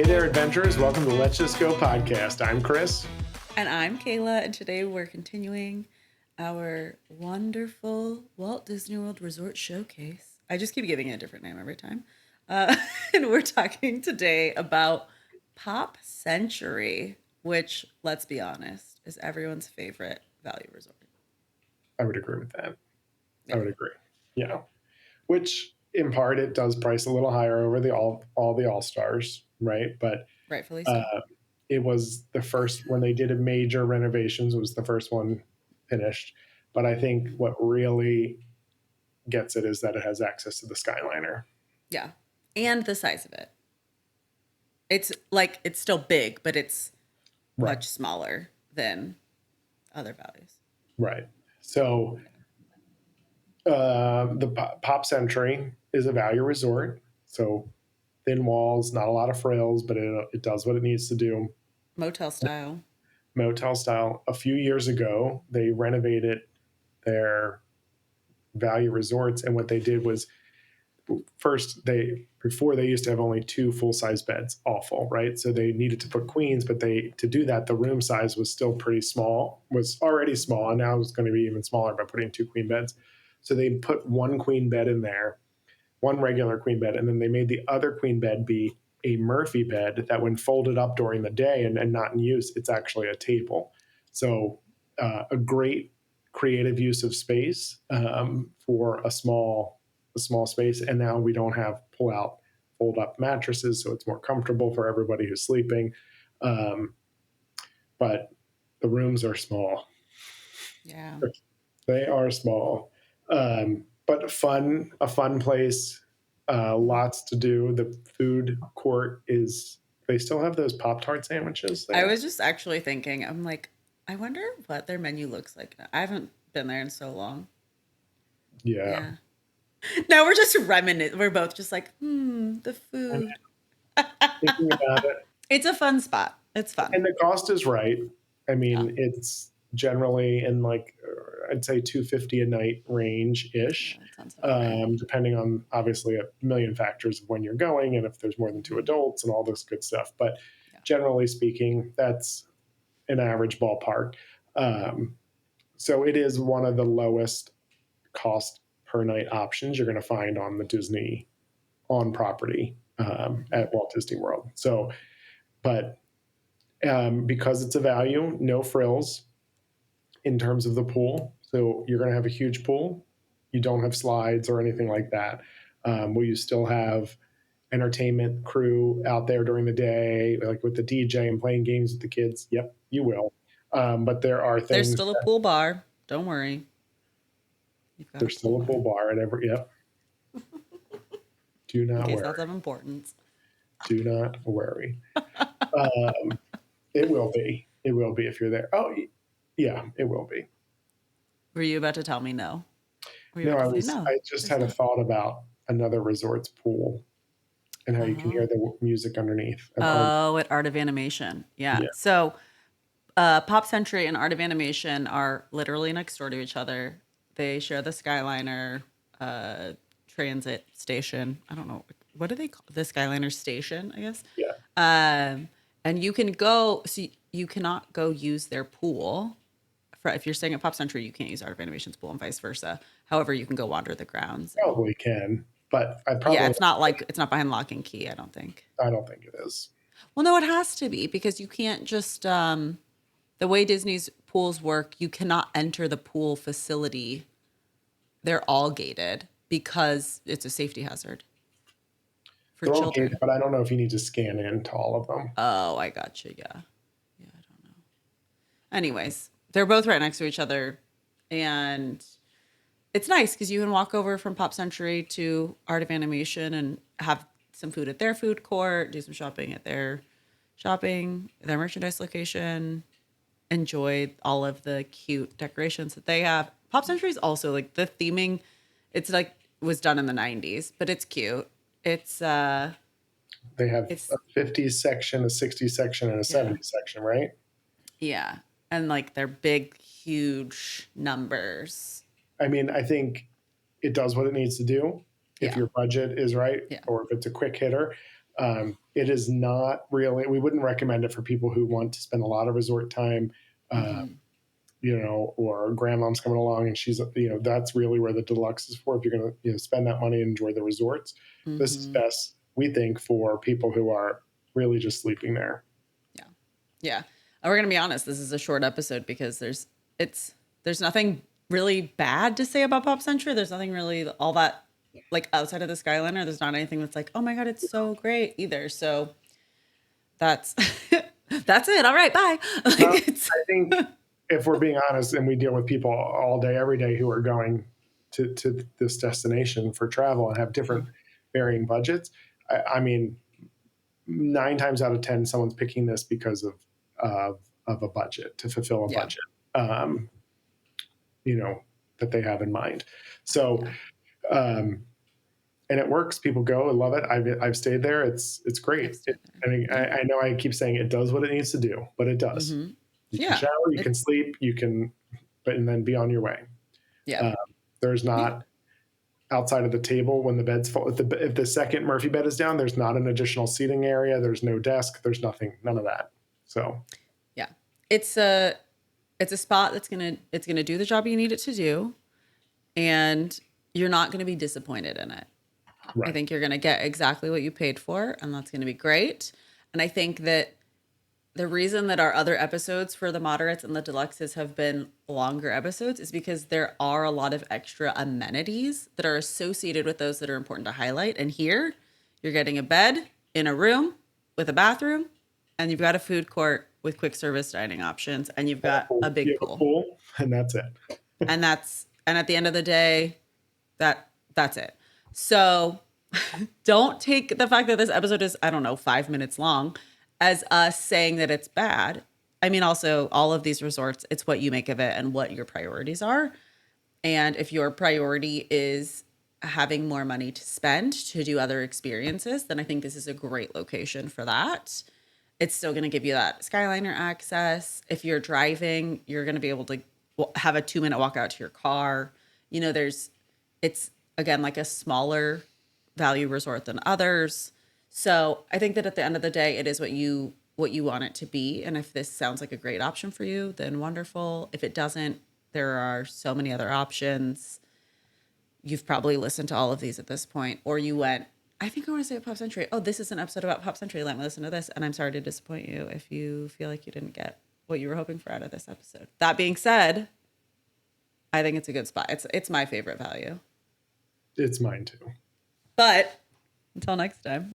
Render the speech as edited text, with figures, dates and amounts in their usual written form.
Hey there, adventurers. Welcome to Let's Just Go podcast. I'm Chris. And I'm Kayla, and today we're continuing our wonderful Walt Disney World Resort Showcase. I just keep giving it a different name every time. And we're talking today about Pop Century, which, let's be honest, is everyone's favorite value resort. I would agree with that. Yeah. I would agree. Yeah. Which, in part, it does price a little higher over the all the All-Stars, right? But Rightfully so. it was the first, when they did a major renovations, it was the first one finished. But I think what really gets it is that it has access to the Skyliner. Yeah. And the size of it. It's still big, but it's Right. much smaller than other values. Right. So the Pop Century is a value resort. So thin walls, not a lot of frills, but it does what it needs to do. Motel style. Motel style. A few years ago, they renovated their value resorts, and what they did was first before they used to have only 2 full-size beds. Awful, right? So they needed to put queens, but to do that, the room size was still pretty small, was already small, and now it's going to be even smaller by putting 2 queen beds. So they put 1 queen bed in there, 1 regular queen bed, and then they made the other queen bed be a Murphy bed that when folded up during the day and not in use, it's actually a table. So a great creative use of space for a small space. And now we don't have pull out, fold up mattresses, so it's more comfortable for everybody who's sleeping. But the rooms are small. Yeah. They are small. But a fun place. Lots to do. The food court they still have those Pop-Tart sandwiches there. I was just actually thinking, I'm like, I wonder what their menu looks like now. I haven't been there in so long. Yeah. Now we're just reminiscing. We're both just like, the food. Thinking about it. It's a fun spot. It's fun. And the cost is right. I mean, it's generally in I'd say $250 a night range-ish, depending on obviously a million factors of when you're going and if there's more than 2 adults and all this good stuff. But generally speaking, that's an average ballpark. So it is one of the lowest cost per night options you're going to find on the Disney on property at Walt Disney World. So, but because it's a value, no frills in terms of the pool. So you're going to have a huge pool. You don't have slides or anything like that. Will you still have entertainment crew out there during the day, like with the DJ and playing games with the kids? Yep, you will. But there are things. There's still a pool bar. Don't worry. There's still a pool bar at every. Yep. Do not worry. That's of importance. Do not worry. It will be. It will be if you're there. Oh, yeah, it will be. Were you about to tell me no? No, I just had a thought about another resort's pool and how you can hear the music underneath. At Art of Animation. Yeah. So Pop Century and Art of Animation are literally next door to each other. They share the Skyliner transit station. I don't know. What do they call the Skyliner station, I guess? Yeah. And you can go, so you cannot go use their pool. If you're staying at Pop Century, you can't use Art of Animation's pool and vice versa. However, you can go wander the grounds. Probably can, but I probably... Yeah, it's not behind lock and key, I don't think. I don't think it is. Well, no, it has to be because you can't just... the way Disney's pools work, you cannot enter the pool facility. They're all gated because it's a safety hazard for children. All gated, but I don't know if you need to scan in to all of them. Oh, I got you. Yeah, I don't know. Anyways, they're both right next to each other, and it's nice because you can walk over from Pop Century to Art of Animation and have some food at their food court, do some shopping at their merchandise location, enjoy all of the cute decorations that they have. Pop Century is also like the theming. It's like was done in the 90s, but it's cute. It's they have a 50s section, a 60s section, and a 70s section, right? Yeah. And like they're big, huge numbers. I mean, I think it does what it needs to do if your budget is right or if it's a quick hitter. It is not really, we wouldn't recommend it for people who want to spend a lot of resort time, Mm-hmm. or grandmom's coming along and she's, that's really where the deluxe is for. If you're going to, spend that money and enjoy the resorts, this is Mm-hmm. best, we think, for people who are really just sleeping there. Yeah. Yeah. And we're going to be honest. This is a short episode because there's nothing really bad to say about Pop Century. There's nothing really all that like outside of the Skyliner. There's not anything that's like, oh my God, it's so great either. So that's, that's it. All right. Bye. Like it's, I think if we're being honest, and we deal with people all day, every day who are going to this destination for travel and have different varying budgets, I mean, 9 times out of 10, someone's picking this because of a budget, to fulfill a yeah. budget, um, that they have in mind. So, Yeah. and it works. People go and love it. I've stayed there. It's great. I mean, Yeah. I know I keep saying it does what it needs to do, but it does. Mm-hmm. You can Yeah. shower, you can sleep, you can, and then be on your way. Yeah. There's Yeah. not, outside of the table when the bed's full. If the second Murphy bed is down, there's not an additional seating area. There's no desk. There's nothing. None of that. So Yeah. It's a spot it's gonna do the job you need it to do, and you're not gonna be disappointed in it. I right. think you're gonna get exactly what you paid for, and that's gonna be great. And I think that the reason that our other episodes for the moderates and the deluxes have been longer episodes is because there are a lot of extra amenities that are associated with those that are important to highlight. And here, you're getting a bed in a room with a bathroom, and you've got a food court with quick service dining options, and you've got a big You have a pool. pool, and that's it. And at the end of the day, that's it. So don't take the fact that this episode is, I don't know, 5 minutes long as us saying that it's bad. I mean, also, all of these resorts, it's what you make of it and what your priorities are. And if your priority is having more money to spend to do other experiences, then I think this is a great location for that. It's still going to give you that Skyliner access. If you're driving, you're going to be able to have a 2-minute walk out to your car. It's again like a smaller value resort than others. So I think that at the end of the day, it is what you want it to be. And if this sounds like a great option for you, then wonderful. If it doesn't, there are so many other options. You've probably listened to all of these at this point, or you went, I think I want to say Pop Century. Oh, this is an episode about Pop Century. Let me listen to this. And I'm sorry to disappoint you if you feel like you didn't get what you were hoping for out of this episode. That being said, I think it's a good spot. It's my favorite value. It's mine too. But until next time.